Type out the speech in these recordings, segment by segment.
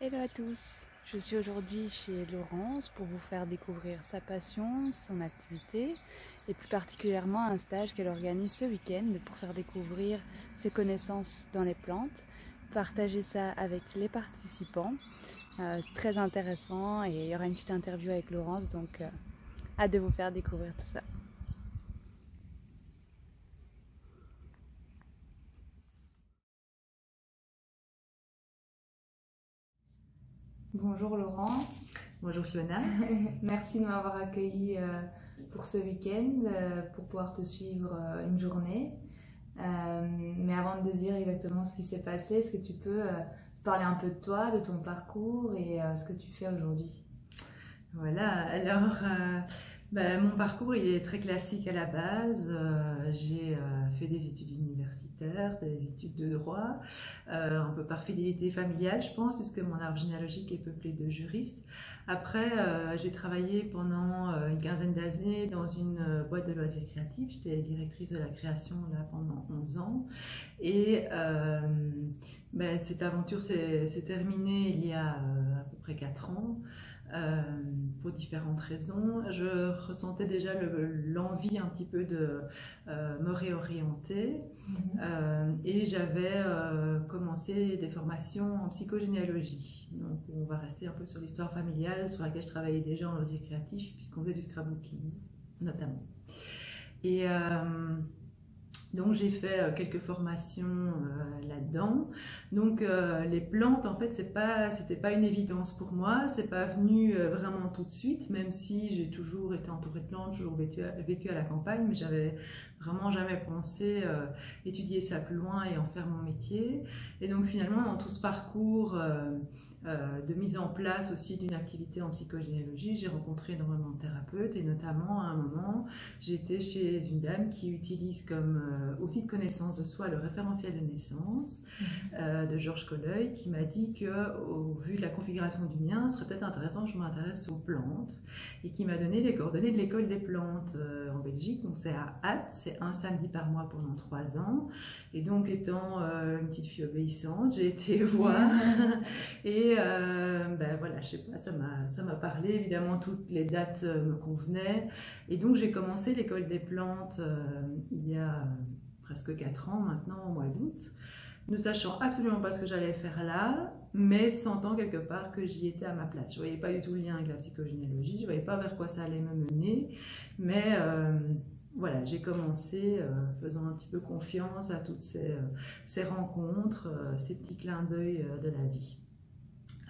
Hello à tous, je suis aujourd'hui chez Laurence pour vous faire découvrir sa passion, son activité et plus particulièrement un stage qu'elle organise ce week-end pour faire découvrir ses connaissances dans les plantes, partager ça avec les participants. Très intéressant et il y aura une petite interview avec Laurence, donc hâte de vous faire découvrir tout ça. Bonjour Laurence. Bonjour Fiona. Merci de m'avoir accueilli pour ce week-end, pour pouvoir te suivre une journée. Mais avant de te dire exactement ce qui s'est passé, est-ce que tu peux parler un peu de toi, de ton parcours et ce que tu fais aujourd'hui? Voilà, alors mon parcours il est très classique à la base. J'ai fait des études universitaires, des études de droit, un peu par fidélité familiale je pense, puisque mon arbre généalogique est peuplé de juristes. Après, j'ai travaillé pendant une quinzaine d'années dans une boîte de loisirs créatifs. J'étais directrice de la création là pendant 11 ans. Et cette aventure s'est terminée il y a à peu près 4 ans. Pour différentes raisons. Je ressentais déjà l'envie un petit peu de me réorienter et j'avais commencé des formations en psychogénéalogie. Donc on va rester un peu sur l'histoire familiale sur laquelle je travaillais déjà en loisirs créatifs puisqu'on faisait du scrapbooking notamment. Et donc j'ai fait quelques formations là-dedans. Donc les plantes, en fait, c'était pas une évidence pour moi. C'est pas venu vraiment tout de suite, même si j'ai toujours été entourée de plantes, toujours vécu à la campagne, mais j'avais vraiment jamais pensé étudier ça plus loin et en faire mon métier. Et donc finalement, dans tout ce parcours de mise en place aussi d'une activité en psychogénéalogie, j'ai rencontré énormément de thérapeutes et notamment à un moment, j'étais chez une dame qui utilise comme outil de connaissance de soi le référentiel de naissance de Georges Colleuil, qui m'a dit que, au vu de la configuration du mien, ce serait peut-être intéressant que je m'intéresse aux plantes et qui m'a donné les coordonnées de l'école des plantes en Belgique. Donc c'est à Ath, c'est un samedi par mois pendant 3 ans. Et donc étant une petite fille obéissante, j'ai été voir et voilà, je sais pas, ça m'a parlé. Évidemment, toutes les dates me convenaient et donc j'ai commencé l'école des plantes il y a presque 4 ans maintenant, au mois d'août, ne sachant absolument pas ce que j'allais faire là, mais sentant quelque part que j'y étais à ma place. Je ne voyais pas du tout le lien avec la psychogénéalogie, je ne voyais pas vers quoi ça allait me mener, mais voilà, j'ai commencé faisant un petit peu confiance à toutes ces rencontres, ces petits clins d'œil de la vie.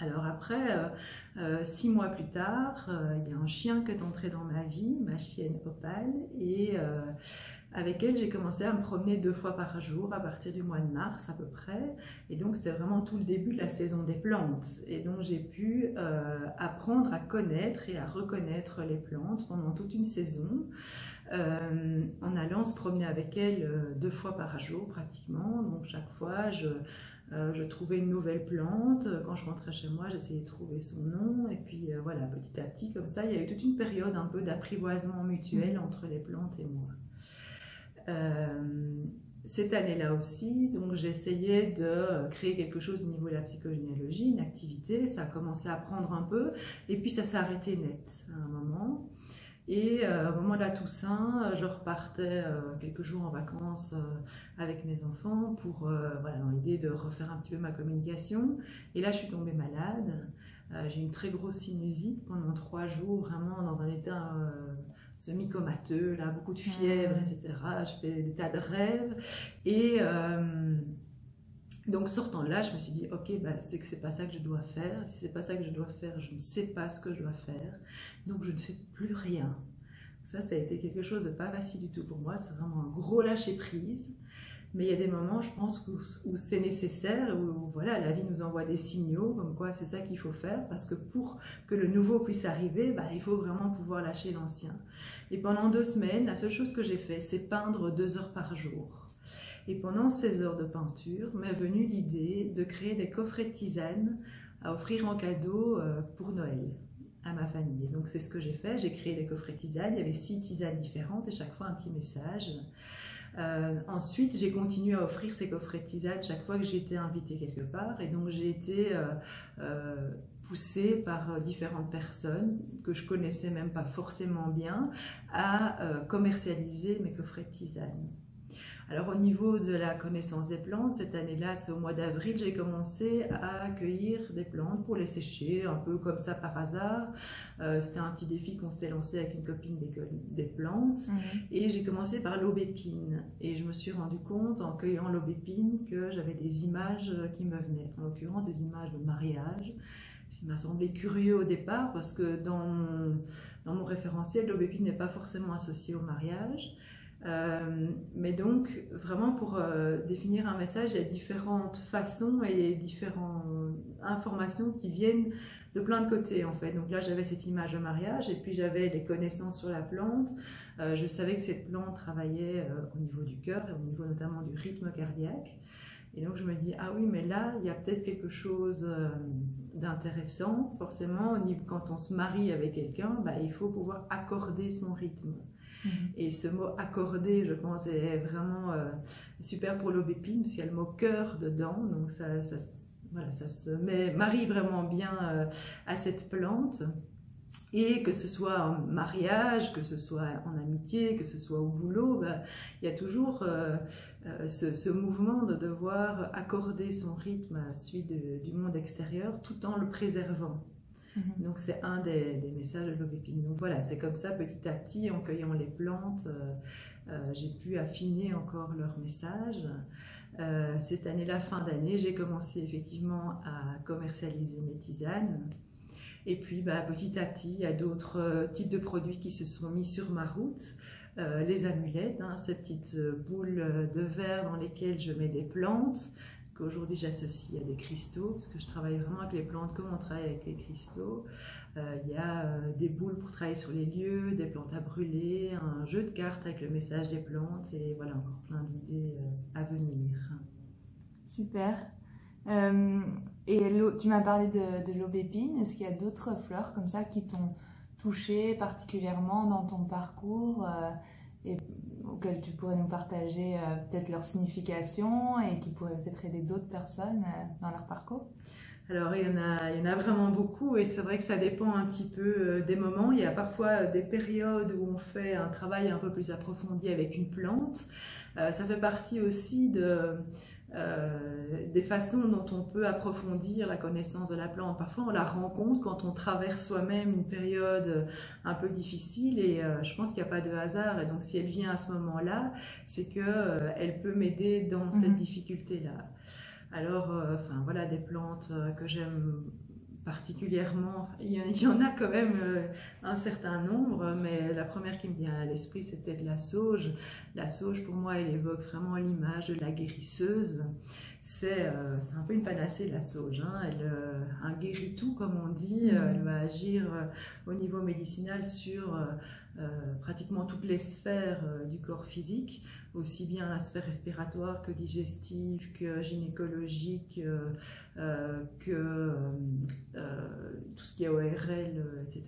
Alors après, 6 mois plus tard, il y a un chien qui est entré dans ma vie, ma chienne Opal, et avec elle, j'ai commencé à me promener 2 fois par jour à partir du mois de mars à peu près. Et donc, c'était vraiment tout le début de la saison des plantes. Et donc, j'ai pu apprendre à connaître et à reconnaître les plantes pendant toute une saison, en allant se promener avec elle 2 fois par jour pratiquement. Donc, chaque fois, je trouvais une nouvelle plante. Quand je rentrais chez moi, j'essayais de trouver son nom. Et puis, voilà, petit à petit, comme ça, il y a eu toute une période un peu d'apprivoisement mutuel entre les plantes et moi. Cette année-là aussi, donc j'essayais de créer quelque chose au niveau de la psychogénéalogie, une activité. Ça a commencé à prendre un peu, et puis ça s'est arrêté net à un moment. Et au moment de la Toussaint, je repartais quelques jours en vacances avec mes enfants pour, voilà, dans l'idée de refaire un petit peu ma communication. Et là, je suis tombée malade. J'ai une très grosse sinusite pendant 3 jours, vraiment dans un état semi-comateux, là, beaucoup de fièvre, etc. Je fais des tas de rêves. Et donc sortant de là, je me suis dit, ok, c'est que c'est pas ça que je dois faire. Si c'est pas ça que je dois faire, je ne sais pas ce que je dois faire. Donc je ne fais plus rien. Ça a été quelque chose de pas facile du tout pour moi. C'est vraiment un gros lâcher prise. Mais il y a des moments, je pense, où c'est nécessaire, où voilà, la vie nous envoie des signaux, comme quoi c'est ça qu'il faut faire, parce que pour que le nouveau puisse arriver, il faut vraiment pouvoir lâcher l'ancien. Et pendant 2 semaines, la seule chose que j'ai fait, c'est peindre 2 heures par jour. Et pendant ces heures de peinture, m'est venue l'idée de créer des coffrets de tisane à offrir en cadeau pour Noël à ma famille. Et donc c'est ce que j'ai fait, j'ai créé des coffrets tisane, il y avait 6 tisanes différentes et chaque fois un petit message. Ensuite, j'ai continué à offrir ces coffrets de tisane chaque fois que j'étais invitée quelque part. Et donc, j'ai été poussée par différentes personnes que je connaissais même pas forcément bien à commercialiser mes coffrets de tisane. Alors au niveau de la connaissance des plantes, cette année-là, c'est au mois d'avril, j'ai commencé à cueillir des plantes pour les sécher, un peu comme ça par hasard. C'était un petit défi qu'on s'était lancé avec une copine des plantes. Et j'ai commencé par l'aubépine. Et je me suis rendu compte en cueillant l'aubépine que j'avais des images qui me venaient. En l'occurrence, des images de mariage. Ce qui m'a semblé curieux au départ parce que dans mon référentiel, l'aubépine n'est pas forcément associée au mariage. Mais donc, vraiment pour définir un message, il y a différentes façons et différentes informations qui viennent de plein de côtés en fait. Donc là, j'avais cette image de mariage et puis j'avais les connaissances sur la plante. Je savais que cette plante travaillait au niveau du cœur et au niveau notamment du rythme cardiaque. Et donc je me dis, ah oui, mais là, il y a peut-être quelque chose d'intéressant. Forcément, quand on se marie avec quelqu'un, bah, il faut pouvoir accorder son rythme. Et ce mot accorder, je pense, est vraiment super pour l'aubépine, parce qu'il y a le mot cœur dedans, donc voilà, ça se marie vraiment bien à cette plante. Et que ce soit en mariage, que ce soit en amitié, que ce soit au boulot, bah, il y a toujours ce mouvement de devoir accorder son rythme à celui du monde extérieur tout en le préservant. Donc c'est un des messages de l'aubépine. Donc voilà, c'est comme ça petit à petit, en cueillant les plantes, j'ai pu affiner encore leur message. Cette année-là, fin d'année, j'ai commencé effectivement à commercialiser mes tisanes. Et puis bah, petit à petit, il y a d'autres types de produits qui se sont mis sur ma route. Les amulettes, hein, ces petites boules de verre dans lesquelles je mets des plantes, qu'aujourd'hui j'associe à des cristaux, parce que je travaille vraiment avec les plantes comme on travaille avec les cristaux. Il y a des boules pour travailler sur les lieux, des plantes à brûler, un jeu de cartes avec le message des plantes, et voilà, encore plein d'idées à venir. Super. Et tu m'as parlé de l'aubépine. Est-ce qu'il y a d'autres fleurs comme ça qui t'ont touché particulièrement dans ton parcours et auxquelles tu pourrais nous partager peut-être leur signification et qui pourraient peut-être aider d'autres personnes dans leur parcours? Alors il y en a vraiment beaucoup et c'est vrai que ça dépend un petit peu des moments. Il y a parfois des périodes où on fait un travail un peu plus approfondi avec une plante. Ça fait partie aussi des façons dont on peut approfondir la connaissance de la plante. Parfois on la rencontre quand on traverse soi-même une période un peu difficile et je pense qu'il n'y a pas de hasard, et donc si elle vient à ce moment-là, c'est qu'elle peut m'aider dans cette difficulté-là. Alors, enfin voilà, des plantes que j'aime particulièrement, il y en a quand même un certain nombre, mais la première qui me vient à l'esprit, c'est peut-être la sauge. La sauge, pour moi, elle évoque vraiment l'image de la guérisseuse. C'est un peu une panacée, la sauge, hein. Un guérit-tout, comme on dit. Elle va agir au niveau médicinal sur pratiquement toutes les sphères du corps physique, aussi bien la sphère respiratoire que digestive, que gynécologique, que tout ce qui est ORL, etc.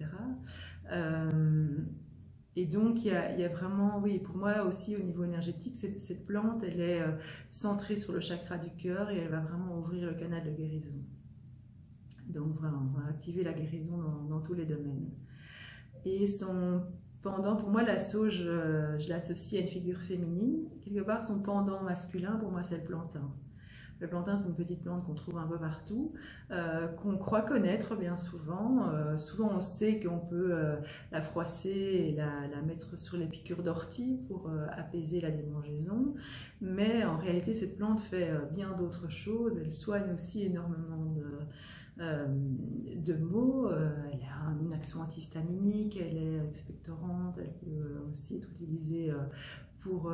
Et donc, il y a vraiment, oui, pour moi aussi au niveau énergétique, cette plante, elle est centrée sur le chakra du cœur et elle va vraiment ouvrir le canal de guérison. Donc, vraiment, on va activer la guérison dans tous les domaines. Et son pendant, pour moi, la sauge, je l'associe à une figure féminine. Quelque part, son pendant masculin, pour moi, c'est le plantain. Le plantain, c'est une petite plante qu'on trouve un peu partout, qu'on croit connaître bien souvent. Souvent, on sait qu'on peut la froisser et la mettre sur les piqûres d'ortie pour apaiser la démangeaison. Mais en réalité, cette plante fait bien d'autres choses. Elle soigne aussi énormément de maux. Elle a une action antihistaminique, elle est expectorante, elle peut aussi être utilisée pour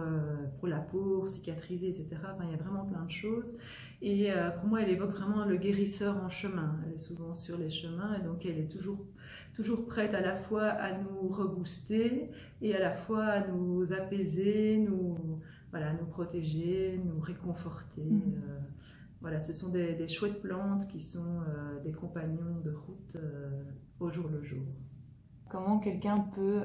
la peau, pour cicatriser, etc. Enfin, il y a vraiment plein de choses. Et pour moi, elle évoque vraiment le guérisseur en chemin. Elle est souvent sur les chemins et donc elle est toujours prête à la fois à nous rebooster et à la fois à nous apaiser, nous protéger, nous réconforter. Voilà, ce sont des chouettes plantes qui sont des compagnons de route au jour le jour. Comment quelqu'un peut